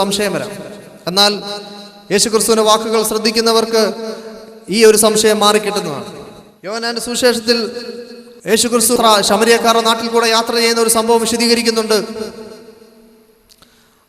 സംശയം വരാം. എന്നാൽ യേശുക്രിസ്തുവിന്റെ വാക്കുകൾ ശ്രദ്ധിക്കുന്നവർക്ക് ഈ ഒരു സംശയം മാറിക്കിട്ടുന്നതാണ്. യോഹന്നാന്റെ സുവിശേഷത്തിൽ യേശുക്രിസ്തു ശമരിയക്കാരുടെ നാട്ടിൽ കൂടെ യാത്ര ചെയ്യുന്ന ഒരു സംഭവം വിശദീകരിക്കുന്നുണ്ട്.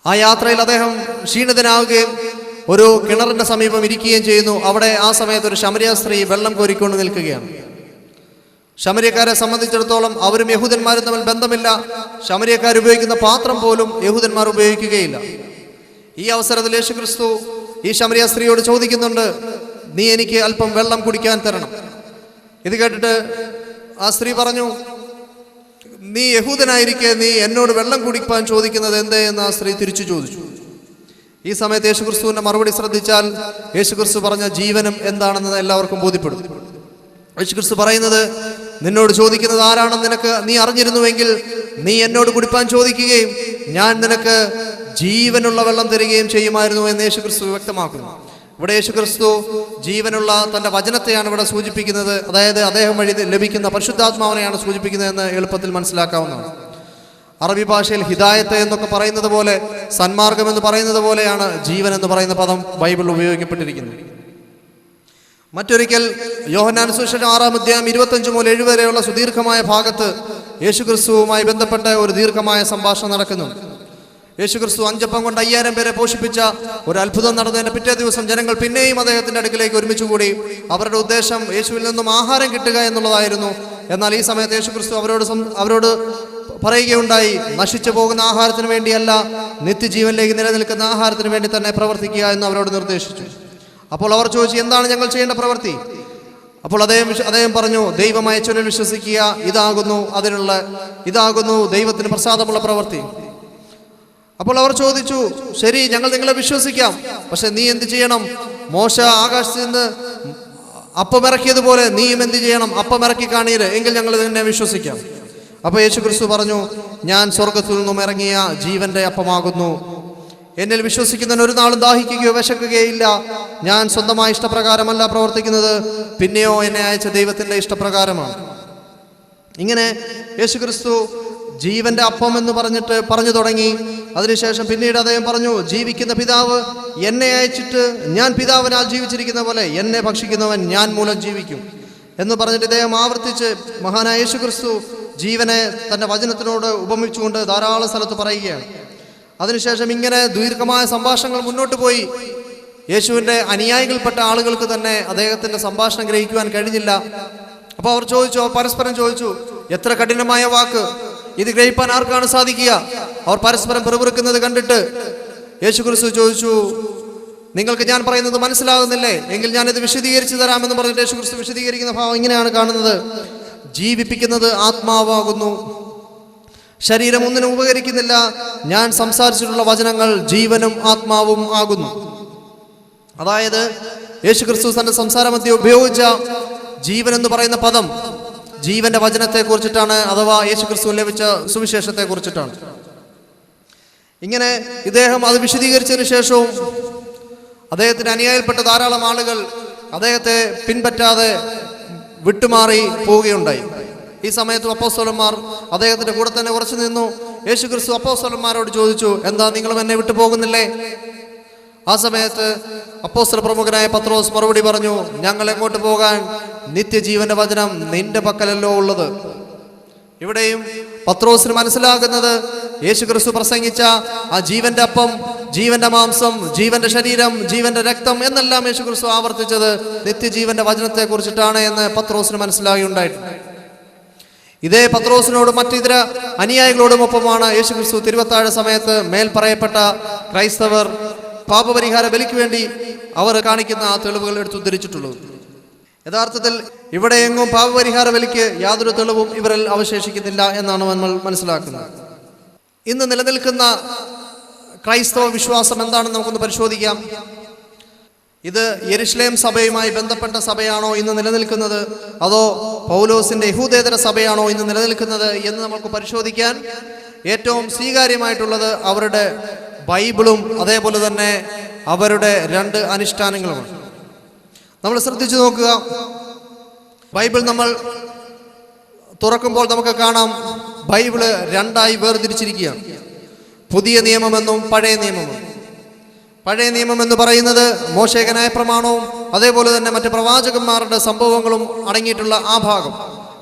ആ യാത്രയിൽ അദ്ദേഹം ക്ഷീണിതനാവുകയും ഒരു കിണറിന്റെ സമീപം ഇരിക്കുകയും ചെയ്യുന്നു. അവിടെ ആ സമയത്ത് ഒരു ശമരിയ സ്ത്രീ വെള്ളം കോരിക്കൊണ്ട് നിൽക്കുകയാണ്. ശമരിയക്കാരെ സംബന്ധിച്ചിടത്തോളം അവരും യഹൂദന്മാരും തമ്മിൽ ബന്ധമില്ല. ശമരിയക്കാർ ഉപയോഗിക്കുന്ന പാത്രം പോലും യഹൂദന്മാർ ഉപയോഗിക്കുകയില്ല. ഈ അവസരത്തിൽ യേശുക്രിസ്തു ഈ ശമരിയ സ്ത്രീയോട് ചോദിക്കുന്നുണ്ട്, നീ എനിക്ക് അല്പം വെള്ളം കുടിക്കാൻ തരണം. ഇത് കേട്ടിട്ട് ആ സ്ത്രീ പറഞ്ഞു, നീ യഹൂദനായിരിക്കെ നീ എന്നോട് വെള്ളം കുടിക്കാൻ ചോദിക്കുന്നത് എന്തേ എന്ന് ആ സ്ത്രീ തിരിച്ചു ചോദിച്ചു. ഈ സമയത്ത് യേശുക്രിസ്തുവിന്റെ മറുപടി ശ്രദ്ധിച്ചാൽ യേശുക്രിസ്തു പറഞ്ഞ ജീവനും എന്താണെന്ന് എല്ലാവർക്കും ബോധ്യപ്പെടും. യേശുക്രിസ്തു പറയുന്നത്, നിന്നോട് ചോദിക്കുന്നത് ആരാണെന്ന് നീ അറിഞ്ഞിരുന്നുവെങ്കിൽ നീ എന്നോട് കുടിപ്പാൻ ചോദിക്കുകയും ഞാൻ നിനക്ക് ജീവനുള്ള വെള്ളം തരികയും ചെയ്യുമായിരുന്നു എന്ന് യേശുക്രിസ്തു വ്യക്തമാക്കുന്നു. ഇവിടെ യേശുക്രിസ്തു ജീവനുള്ള തന്റെ വചനത്തെയാണ് ഇവിടെ സൂചിപ്പിക്കുന്നത്. അതായത് അദ്ദേഹം വഴി ലഭിക്കുന്ന പരിശുദ്ധാത്മാവിനെയാണ് സൂചിപ്പിക്കുന്നതെന്ന് എളുപ്പത്തിൽ മനസ്സിലാക്കാവുന്നതാണ്. അറബി ഭാഷയിൽ ഹിദായത്ത് എന്നൊക്കെ പറയുന്നത് പോലെ, സന്മാർഗം എന്ന് പറയുന്നത് പോലെയാണ് ജീവൻ എന്ന് പറയുന്ന പദം ബൈബിളിൽ ഉപയോഗിക്കപ്പെട്ടിരിക്കുന്നത്. മറ്റൊരിക്കൽ യോഹന്നാൻ സുവിശേഷം 6-ാം അധ്യായം 25 മുതൽ 7 വരെയുള്ള സുദീർഘമായ ഭാഗത്ത് യേശുക്രിസ്തുവുമായി ബന്ധപ്പെട്ട ഒരു ദീർഘമായ സംഭാഷണം നടക്കുന്നു. യേശുക്രിസ്തു 5 അപ്പം കൊണ്ട് 5000 പേരെ പോഷിപ്പിച്ച ഒരു അത്ഭുതം നടന്നതിന്റെ പിറ്റേ ദിവസം ജനങ്ങൾ പിന്നെയും അദ്ദേഹത്തിന്റെ അടുക്കിലേക്ക് ഒരുമിച്ച് കൂടി. അവരുടെ ഉദ്ദേശം യേശുവിൽ നിന്നും ആഹാരം കിട്ടുക എന്നുള്ളതായിരുന്നു. എന്നാൽ ഈ സമയത്ത് യേശുക്രിസ്തു അവരോട് പറയുകയുണ്ടായി, നശിച്ചു പോകുന്ന ആഹാരത്തിന് വേണ്ടിയല്ല, നിത്യജീവനിലേക്ക് നിലനിൽക്കുന്ന ആഹാരത്തിന് വേണ്ടി തന്നെ പ്രവർത്തിക്കുക എന്ന് അവരോട് നിർദ്ദേശിച്ചു. അപ്പോൾ അവർ ചോദിച്ചു, എന്താണ് ഞങ്ങൾ ചെയ്യേണ്ട പ്രവൃത്തി? അപ്പോൾ അദ്ദേഹം പറഞ്ഞു, ദൈവം അയച്ചവനിൽ വിശ്വസിക്കുക, ഇതാകുന്നു ദൈവത്തിന് പ്രസാദമുള്ള പ്രവൃത്തി. അപ്പോൾ അവർ ചോദിച്ചു, ശരി, ഞങ്ങൾ നിങ്ങളെ വിശ്വസിക്കാം, പക്ഷെ നീ എന്ത് ചെയ്യണം? മോശ ആകാശത്ത് നിന്ന് അപ്പമിറക്കിയതുപോലെ നീയും എന്ത് ചെയ്യണം? അപ്പമിറക്കി കാണീര്, എങ്കിൽ ഞങ്ങൾ നിന്നെ വിശ്വസിക്കാം. അപ്പോൾ യേശുക്രിസ്തു പറഞ്ഞു, ഞാൻ സ്വർഗത്തിൽ നിന്നും ഇറങ്ങിയ ജീവന്റെ അപ്പമാകുന്നു. എന്നിൽ വിശ്വസിക്കുന്നവൻ ഒരു നാളും ദാഹിക്കുകയോ വിശക്കുകയില്ല. ഞാൻ സ്വന്തമായ ഇഷ്ടപ്രകാരമല്ല പ്രവർത്തിക്കുന്നത്, പിന്നെയോ എന്നെ അയച്ച ദൈവത്തിന്റെ ഇഷ്ടപ്രകാരമാണ്. ഇങ്ങനെ യേശുക്രിസ്തു ജീവന്റെ അപ്പം എന്ന് പറഞ്ഞു തുടങ്ങി. അതിനുശേഷം പിന്നീട് അദ്ദേഹം പറഞ്ഞു, ജീവിക്കുന്ന പിതാവ് എന്നെ അയച്ചിട്ട് ഞാൻ പിതാവിനാൽ ജീവിച്ചിരിക്കുന്ന പോലെ എന്നെ ഭക്ഷിക്കുന്നവൻ ഞാൻ മൂലം ജീവിക്കും എന്ന് പറഞ്ഞിട്ട് ഇദ്ദേഹം ആവർത്തിച്ച് മഹാനായ യേശുക്രിസ്തു ജീവനെ തന്റെ വചനത്തിനോട് ഉപമിച്ചുകൊണ്ട് ധാരാളം സ്ഥലത്ത് പറയുകയാണ്. അതിനുശേഷം ഇങ്ങനെ ദീർഘമായ സംഭാഷണങ്ങൾ മുന്നോട്ട് പോയി. യേശുവിന്റെ അനുയായികൾപ്പെട്ട ആളുകൾക്ക് തന്നെ അദ്ദേഹത്തിന്റെ സംഭാഷണം ഗ്രഹിക്കുവാൻ കഴിഞ്ഞില്ല. അപ്പോൾ അവർ പരസ്പരം ചോദിച്ചു, എത്ര കഠിനമായ വാക്ക്, ഇത് ഗ്രഹിപ്പാൻ ആർക്കാണ് സാധിക്കുക? അവർ പരസ്പരം പിറുപിറുക്കുന്നത് കണ്ടിട്ട് യേശുക്രിസ്തു ചോദിച്ചു, നിങ്ങൾക്ക് ഞാൻ പറയുന്നത് മനസ്സിലാകുന്നില്ലേ? എങ്കിൽ ഞാൻ ഇത് വിശദീകരിച്ചു തരാമെന്ന് പറഞ്ഞിട്ട് യേശുക്രിസ്തു വിശദീകരിക്കുന്ന ഭാവം ഇങ്ങനെയാണ് കാണുന്നത്. ജീവിപ്പിക്കുന്നത് ആത്മാവാകുന്നു, ശരീരം ഒന്നിനും ഉപകരിക്കുന്നില്ല. ഞാൻ സംസാരിച്ചിട്ടുള്ള വചനങ്ങൾ ജീവനും ആത്മാവും ആകുന്നു. അതായത് യേശുക്രിസ്തു തന്റെ സംസാരമധ്യേ ഉപയോഗിച്ച ജീവൻ എന്ന് പറയുന്ന പദം ജീവന്റെ വചനത്തെ കുറിച്ചിട്ടാണ്, അഥവാ യേശുക്രിസ്തു ലഭിച്ച സുവിശേഷത്തെ കുറിച്ചിട്ടാണ്. ഇങ്ങനെ ഇദ്ദേഹം അത് വിശദീകരിച്ചതിന് ശേഷവും അദ്ദേഹത്തിന് അനുയായിൽപ്പെട്ട ധാരാളം ആളുകൾ അദ്ദേഹത്തെ പിൻപറ്റാതെ വിട്ടുമാറി പോവുകയുണ്ടായി. ഈ സമയത്ത് അപ്പോസ്തലന്മാർ അദ്ദേഹത്തിന്റെ കൂടെ തന്നെ ഉറച്ചു നിന്നു. യേശുക്രിസ്തു അപ്പോസ്തലന്മാരോട് ചോദിച്ചു, എന്താ നിങ്ങളും എന്നെ വിട്ടു പോകുന്നില്ലേ? ആ സമയത്ത് അപ്പോസ്തല പ്രമുഖനായ പത്രോസ് മറുപടി പറഞ്ഞു, ഞങ്ങൾ എങ്ങോട്ട് പോകാൻ? നിത്യജീവന്റെ വചനം നിന്റെ പക്കലല്ലോ ഉള്ളത്. ഇവിടെയും പത്രോസിന് മനസ്സിലാകുന്നത് യേശുക്രിസ്തു പ്രസംഗിച്ച ആ ജീവന്റെ അപ്പം, ജീവന്റെ മാംസം, ജീവന്റെ ശരീരം, ജീവന്റെ രക്തം എന്നെല്ലാം യേശുക്രിസ്തു ആവർത്തിച്ചത് നിത്യജീവന്റെ വചനത്തെ കുറിച്ചിട്ടാണ് എന്ന് പത്രോസിന് മനസ്സിലാകുകയുണ്ടായിട്ടുണ്ട്. ഇതേ പത്രോസിനോടും മറ്റിതര അനുയായികളോടും ഒപ്പമാണ് യേശുക്രിസ്തു തിരുവത്താഴ സമയത്ത് മേൽ പറയപ്പെട്ട ക്രൈസ്തവർ പാപപരിഹാര ബലിക്ക് വേണ്ടി അവർ കാണിക്കുന്ന ആ തെളിവുകൾ എടുത്തുദ്ധരിച്ചിട്ടുള്ളത്. യഥാർത്ഥത്തിൽ ഇവിടെ എങ്ങും പാപപരിഹാര ബലിക്ക് യാതൊരു തെളിവും ഇവരിൽ അവശേഷിക്കുന്നില്ല എന്നാണ് നമ്മൾ മനസ്സിലാക്കുന്നത്. ഇന്ന് നിലനിൽക്കുന്ന ക്രൈസ്തവ വിശ്വാസം എന്താണെന്ന് നമുക്കൊന്ന് പരിശോധിക്കാം. ഇത് യെരുശലേം സഭയുമായി ബന്ധപ്പെട്ട സഭയാണോ ഇന്ന് നിലനിൽക്കുന്നത്, അതോ പൗലോസിന്റെ യഹൂദേതര സഭയാണോ ഇന്ന് നിലനിൽക്കുന്നത് എന്ന് നമുക്ക് പരിശോധിക്കാൻ ഏറ്റവും സ്വീകാര്യമായിട്ടുള്ളത് അവരുടെ ബൈബിളും അതേപോലെ തന്നെ അവരുടെ 2 അനുഷ്ഠാനങ്ങളുമാണ്. നമ്മൾ ശ്രദ്ധിച്ചു നോക്കുക. ബൈബിൾ നമ്മൾ തുറക്കുമ്പോൾ നമുക്ക് കാണാം, ബൈബിള് 2ആയി വേർതിരിച്ചിരിക്കുകയാണ്. പുതിയ നിയമമെന്നും പഴയ നിയമമെന്നും. പഴയ നിയമം എന്ന് പറയുന്നത് മോശേക ന്യായപ്രമാണവും അതേപോലെ തന്നെ മറ്റ് പ്രവാചകന്മാരുടെ സംഭവങ്ങളും അടങ്ങിയിട്ടുള്ള ആ ഭാഗം,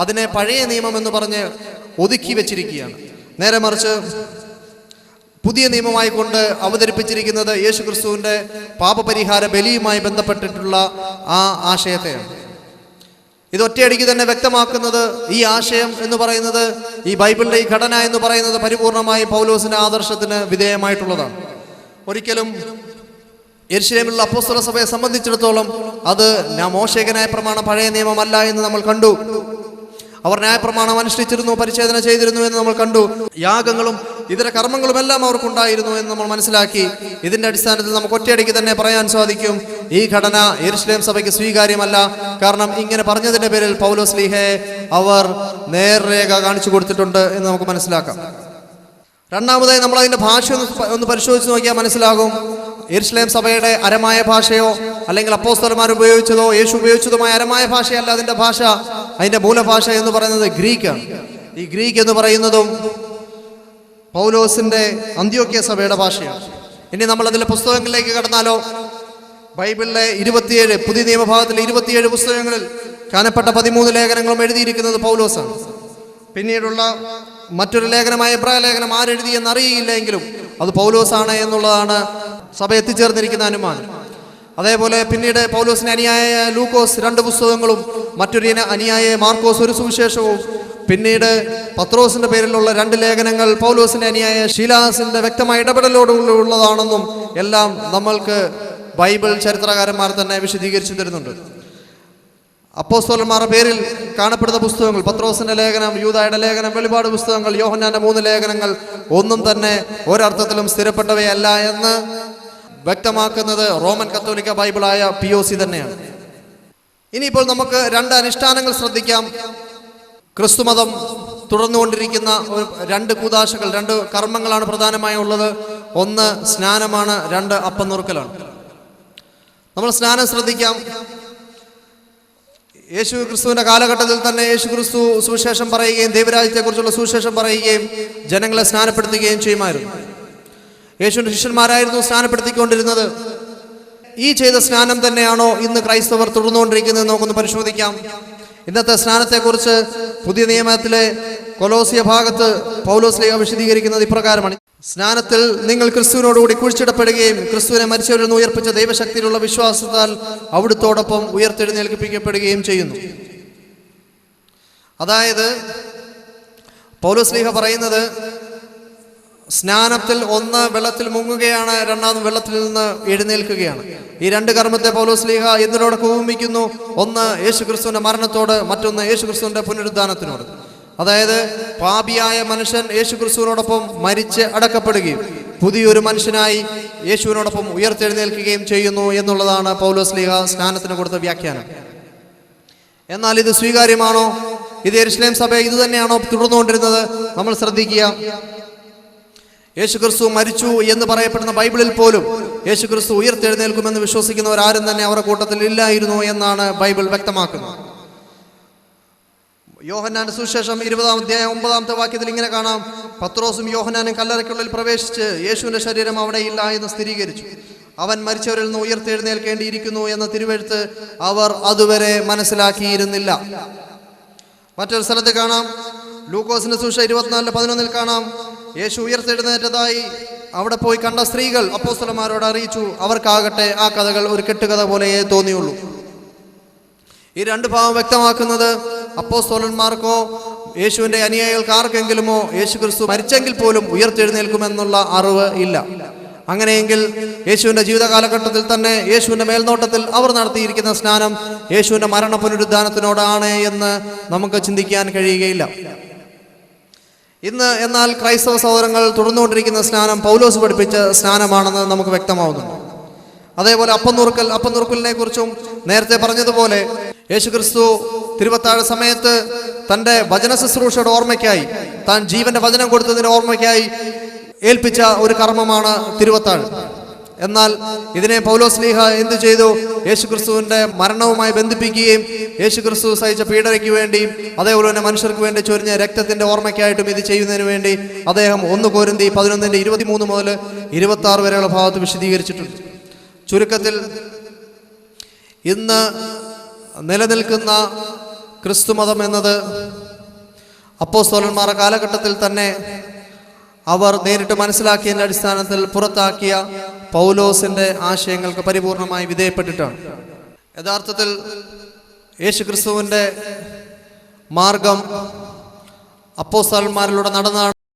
അതിനെ പഴയ നിയമം എന്ന് പറഞ്ഞ് ഒതുക്കി വെച്ചിരിക്കുകയാണ്. നേരെ മറിച്ച് പുതിയ നിയമമായി കൊണ്ട് അവതരിപ്പിച്ചിരിക്കുന്നത് യേശുക്രിസ്തുവിൻ്റെ പാപപരിഹാര ബലിയുമായി ബന്ധപ്പെട്ടിട്ടുള്ള ആ ആശയത്തെയാണ്. ഇത് ഒറ്റയടിക്ക് തന്നെ വ്യക്തമാക്കുന്നത് ഈ ആശയം എന്ന് പറയുന്നത്, ഈ ബൈബിളിലെ ഈ ഘടന എന്ന് പറയുന്നത് പരിപൂർണമായി പൗലോസിന്റെ ആദർശത്തിന് വിധേയമായിട്ടുള്ളതാണ്. ഒരിക്കലും യെരുശലേമിലുള്ള അപ്പോസ്തല സഭയെ സംബന്ധിച്ചിടത്തോളം അത് മോശേക ന്യായപ്രമാണം പഴയ നിയമമല്ല എന്ന് നമ്മൾ കണ്ടു. അവർ ന്യായപ്രമാണം അനുഷ്ഠിച്ചിരുന്നു, പരിച്ഛേദന ചെയ്തിരുന്നു എന്ന് നമ്മൾ കണ്ടു. യാഗങ്ങളും ഇതര കർമ്മങ്ങളും എല്ലാം അവർക്കുണ്ടായിരുന്നു എന്ന് നമ്മൾ മനസ്സിലാക്കി. ഇതിന്റെ അടിസ്ഥാനത്തിൽ നമുക്ക് ഒറ്റയടിക്ക് തന്നെ പറയാൻ സാധിക്കും, ഈ ഘടന യെരുശലേം സഭയ്ക്ക് സ്വീകാര്യമല്ല. കാരണം ഇങ്ങനെ പറഞ്ഞതിന്റെ പേരിൽ പൗലോസ് ലീഹയെ അവർ നേർരേഖ കാണിച്ചു കൊടുത്തിട്ടുണ്ട് എന്ന് നമുക്ക് മനസ്സിലാക്കാം. രണ്ടാമതായി നമ്മൾ അതിന്റെ ഭാഷ ഒന്ന് പരിശോധിച്ച് നോക്കിയാൽ മനസ്സിലാകും, യെരുശലേം സഭയുടെ അരമായ ഭാഷയോ അല്ലെങ്കിൽ അപ്പോസ്തലന്മാർ ഉപയോഗിച്ചതോ യേശു ഉപയോഗിച്ചതുമായ അരമായ ഭാഷയല്ല അതിന്റെ ഭാഷ. അതിന്റെ മൂലഭാഷ എന്ന് പറയുന്നത് ഗ്രീക്കാണ്. ഈ ഗ്രീക്ക് എന്ന് പറയുന്നതും പൗലോസിന്റെ അന്ത്യോക്യ സഭയുടെ ഭാഷയാണ്. ഇനി നമ്മൾ അതിലെ പുസ്തകങ്ങളിലേക്ക് കടന്നാലോ, ബൈബിളിലെ 27 പുതിയ നിയമഭാഗത്തിലെ 27 പുസ്തകങ്ങളിൽ കാണപ്പെട്ട 13 ലേഖനങ്ങളും എഴുതിയിരിക്കുന്നത് പൗലോസാണ്. പിന്നീടുള്ള മറ്റൊരു ലേഖനമായ എബ്രായ ലേഖനം ആരെഴുതിയെന്ന് അറിയില്ലെങ്കിലും അത് പൗലോസാണ് എന്നുള്ളതാണ് സഭ എത്തിച്ചേർന്നിരിക്കുന്ന അനുമാനം. അതേപോലെ പിന്നീട് പൗലോസിന്റെ അനുയായ ലൂക്കോസ് 2 പുസ്തകങ്ങളും മറ്റൊരു അനുയായ മാർക്കോസ് 1 സുവിശേഷവും പിന്നീട് പത്രോസിന്റെ പേരിലുള്ള 2 ലേഖനങ്ങൾ പൗലോസിന്റെ അനുയായ ശീലാസിന്റെ വ്യക്തമായ ഇടപെടലോടുള്ളതാണെന്നും എല്ലാം നമ്മൾക്ക് ബൈബിൾ ചരിത്രകാരന്മാർ തന്നെ വിശദീകരിച്ചു തരുന്നുണ്ട്. അപ്പോസ്തലന്മാരുടെ പേരിൽ കാണപ്പെടുന്ന പുസ്തകങ്ങൾ, പത്രോസിന്റെ ലേഖനം, യൂദായുടെ ലേഖനം, വെളിപാട് പുസ്തകങ്ങൾ, യോഹന്നാന്റെ 3 ലേഖനങ്ങൾ ഒന്നും തന്നെ ഒരർത്ഥത്തിലും സ്ഥിരപ്പെട്ടവയല്ല എന്ന് വ്യക്തമാക്കുന്നത് റോമൻ കത്തോലിക്ക ബൈബിളായ POC തന്നെയാണ്. ഇനിയിപ്പോൾ നമുക്ക് 2 അനുഷ്ഠാനങ്ങൾ ശ്രദ്ധിക്കാം. ക്രിസ്തുമതം തുടർന്നുകൊണ്ടിരിക്കുന്ന 2 കൂദാശകൾ, 2 കർമ്മങ്ങളാണ് പ്രധാനമായും ഉള്ളത്. ഒന്ന് സ്നാനമാണ്, 2 അപ്പം നുറുക്കലാണ്. നമ്മൾ സ്നാനം ശ്രദ്ധിക്കാം. യേശു ക്രിസ്തുവിന്റെ കാലഘട്ടത്തിൽ തന്നെ യേശു ക്രിസ്തു സുവിശേഷം പറയുകയും ദൈവരാജ്യത്തെക്കുറിച്ചുള്ള സുവിശേഷം പറയുകയും ജനങ്ങളെ സ്നാനപ്പെടുത്തുകയും ചെയ്യുമായിരുന്നു. യേശുവിന്റെ ശിഷ്യന്മാരായിരുന്നു സ്നാനപ്പെടുത്തിക്കൊണ്ടിരുന്നത്. ഈ ചെയ്ത സ്നാനം തന്നെയാണോ ഇന്ന് ക്രൈസ്തവർ തുടർന്നുകൊണ്ടിരിക്കുന്നത് നമുക്കൊന്ന് പരിശോധിക്കാം. ഇന്നത്തെ സ്നാനത്തെക്കുറിച്ച് പുതിയ നിയമത്തിലെ കൊലോസിയ ഭാഗത്ത് പൗലോസ് ലേഖ വിശദീകരിക്കുന്നത് ഇപ്രകാരമാണ്: സ്നാനത്തിൽ നിങ്ങൾ ക്രിസ്തുവിനോടുകൂടി കുഴിച്ചിടപ്പെടുകയും ക്രിസ്തുവിനെ മരിച്ചവരിൽ നിന്ന് ഉയർപ്പിച്ച ദൈവശക്തിയിലുള്ള വിശ്വാസത്താൽ അവിടുത്തോടൊപ്പം ഉയർത്തെഴുന്നേൽപ്പിക്കപ്പെടുകയും ചെയ്യുന്നു. അതായത് പൗലോസ് ലേഖ പറയുന്നത്, സ്നാനത്തിൽ ഒന്ന് വെള്ളത്തിൽ മുങ്ങുകയാണ്, രണ്ടാമത് വെള്ളത്തിൽ നിന്ന് എഴുന്നേൽക്കുകയാണ്. ഈ 2 കർമ്മത്തെ പൗലോസ് ലീഹ എന്തിനോടൊക്കെ ഉപമിക്കുന്നു? ഒന്ന് യേശു ക്രിസ്തുവിന്റെ മരണത്തോട്, മറ്റൊന്ന് യേശു ക്രിസ്തുവിന്റെ പുനരുദ്ധാനത്തിനോട്. അതായത് പാപിയായ മനുഷ്യൻ യേശു ക്രിസ്തുവിനോടൊപ്പം മരിച്ച് അടക്കപ്പെടുകയും പുതിയൊരു മനുഷ്യനായി യേശുവിനോടൊപ്പം ഉയർത്തെഴുന്നേൽക്കുകയും ചെയ്യുന്നു എന്നുള്ളതാണ് പൗലോസ് ലീഹ സ്നാനത്തിന് കൊടുത്ത വ്യാഖ്യാനം. എന്നാൽ ഇത് സ്വീകാര്യമാണോ? ഇത് യെരുശലേം സഭ ഇത് തന്നെയാണോ തുടർന്നുകൊണ്ടിരുന്നത്? നമ്മൾ ശ്രദ്ധിക്കുക. യേശുക്രിസ്തു മരിച്ചു എന്ന് പറയപ്പെടുന്ന ബൈബിളിൽ പോലും യേശുക്രിസ്തു ഉയർത്തെഴുന്നേൽക്കുമെന്ന് വിശ്വസിക്കുന്നവരാരും തന്നെ അവരുടെ കൂട്ടത്തിൽ ഇല്ലായിരുന്നു എന്നാണ് ബൈബിൾ വ്യക്തമാക്കുന്നത്. യോഹന്നാന്റെ സുവിശേഷം 20-ാം അധ്യായം 9-ാമത്തെ വാക്യത്തിൽ ഇങ്ങനെ കാണാം: പത്രോസും യോഹന്നാനും കല്ലറയ്ക്കുള്ളിൽ പ്രവേശിച്ച് യേശുവിന്റെ ശരീരം അവിടെ ഇല്ല എന്ന് സ്ഥിരീകരിച്ചു. അവൻ മരിച്ചവരിൽ നിന്ന് ഉയർത്തെഴുന്നേൽക്കേണ്ടിയിരിക്കുന്നു എന്ന തിരുവെഴുത്ത് അവർ അതുവരെ മനസ്സിലാക്കിയിരുന്നില്ല. മറ്റൊരു സ്ഥലത്ത് കാണാം, ലൂക്കോസിന്റെ സുവിശേഷം 24:11 കാണാം, യേശു ഉയർത്തെഴുന്നേറ്റതായി അവിടെ പോയി കണ്ട സ്ത്രീകൾ അപ്പോസ്തലന്മാരോട് അറിയിച്ചു. അവർക്കാകട്ടെ ആ കഥകൾ ഒരു കെട്ടുകഥ പോലെയേ തോന്നിയുള്ളൂ. ഈ 2 ഭാവം വ്യക്തമാക്കുന്നത് അപ്പോസ്തലന്മാർക്കോ യേശുവിന്റെ അനുയായികൾക്ക് ആർക്കെങ്കിലുമോ യേശു ക്രിസ്തു മരിച്ചെങ്കിൽ പോലും ഉയർത്തെഴുന്നേൽക്കുമെന്നുള്ള അറിവ് ഇല്ല. അങ്ങനെയെങ്കിൽ യേശുവിന്റെ ജീവിത കാലഘട്ടത്തിൽ തന്നെ യേശുവിന്റെ മേൽനോട്ടത്തിൽ അവർ നടത്തിയിരിക്കുന്ന സ്നാനം യേശുവിന്റെ മരണ പുനരുദ്ധാനത്തിനോടാണ് എന്ന് നമുക്ക് ചിന്തിക്കാൻ കഴിയുകയില്ല. ഇന്ന് എന്നാൽ ക്രൈസ്തവ സഹോദരങ്ങൾ തുടർന്നുകൊണ്ടിരിക്കുന്ന സ്നാനം പൗലോസ് പഠിപ്പിച്ച സ്നാനമാണെന്ന് നമുക്ക് വ്യക്തമാവുന്നുണ്ട്. അതേപോലെ അപ്പം നുറുക്കലിനെ കുറിച്ചും നേരത്തെ പറഞ്ഞതുപോലെ യേശുക്രിസ്തു തിരുവത്താഴ സമയത്ത് തൻ്റെ വചന ശുശ്രൂഷയുടെ ഓർമ്മയ്ക്കായി, താൻ ജീവന്റെ വചനം കൊടുത്തതിന്റെ ഓർമ്മയ്ക്കായി ഏൽപ്പിച്ച ഒരു കർമ്മമാണ് തിരുവത്താഴ്. എന്നാൽ ഇതിനെ പൗലോസ് ലീഹ എന്തു ചെയ്തു? യേശുക്രിസ്തുവിന്റെ മരണവുമായി ബന്ധിപ്പിക്കുകയും യേശുക്രിസ്തു സഹിച്ച പീഡനയ്ക്ക് വേണ്ടിയും അതേപോലെ തന്നെ മനുഷ്യർക്ക് വേണ്ടി ചൊരിഞ്ഞ രക്തത്തിന്റെ ഓർമ്മയ്ക്കായിട്ടും ഇത് ചെയ്യുന്നതിന് വേണ്ടി അദ്ദേഹം 1 കൊരിന്ത്യർ 11:23 മുതൽ 26 വരെയുള്ള ഭാഗത്ത് വിശദീകരിച്ചിട്ടുണ്ട്. ചുരുക്കത്തിൽ ഇന്ന് നിലനിൽക്കുന്ന ക്രിസ്തുമതം എന്നത് അപ്പോസ്തലന്മാരുടെ കാലഘട്ടത്തിൽ തന്നെ അവർ നേരിട്ട് മനസ്സിലാക്കിയതിൻ്റെ അടിസ്ഥാനത്തിൽ പുറത്താക്കിയ പൗലോസിൻ്റെ ആശയങ്ങൾക്ക് പരിപൂർണമായി വിധേയപ്പെട്ടിട്ടാണ്. യഥാർത്ഥത്തിൽ യേശുക്രിസ്തുവിൻ്റെ മാർഗം അപ്പോസ്തലന്മാരിലൂടെ നടന്നാണ്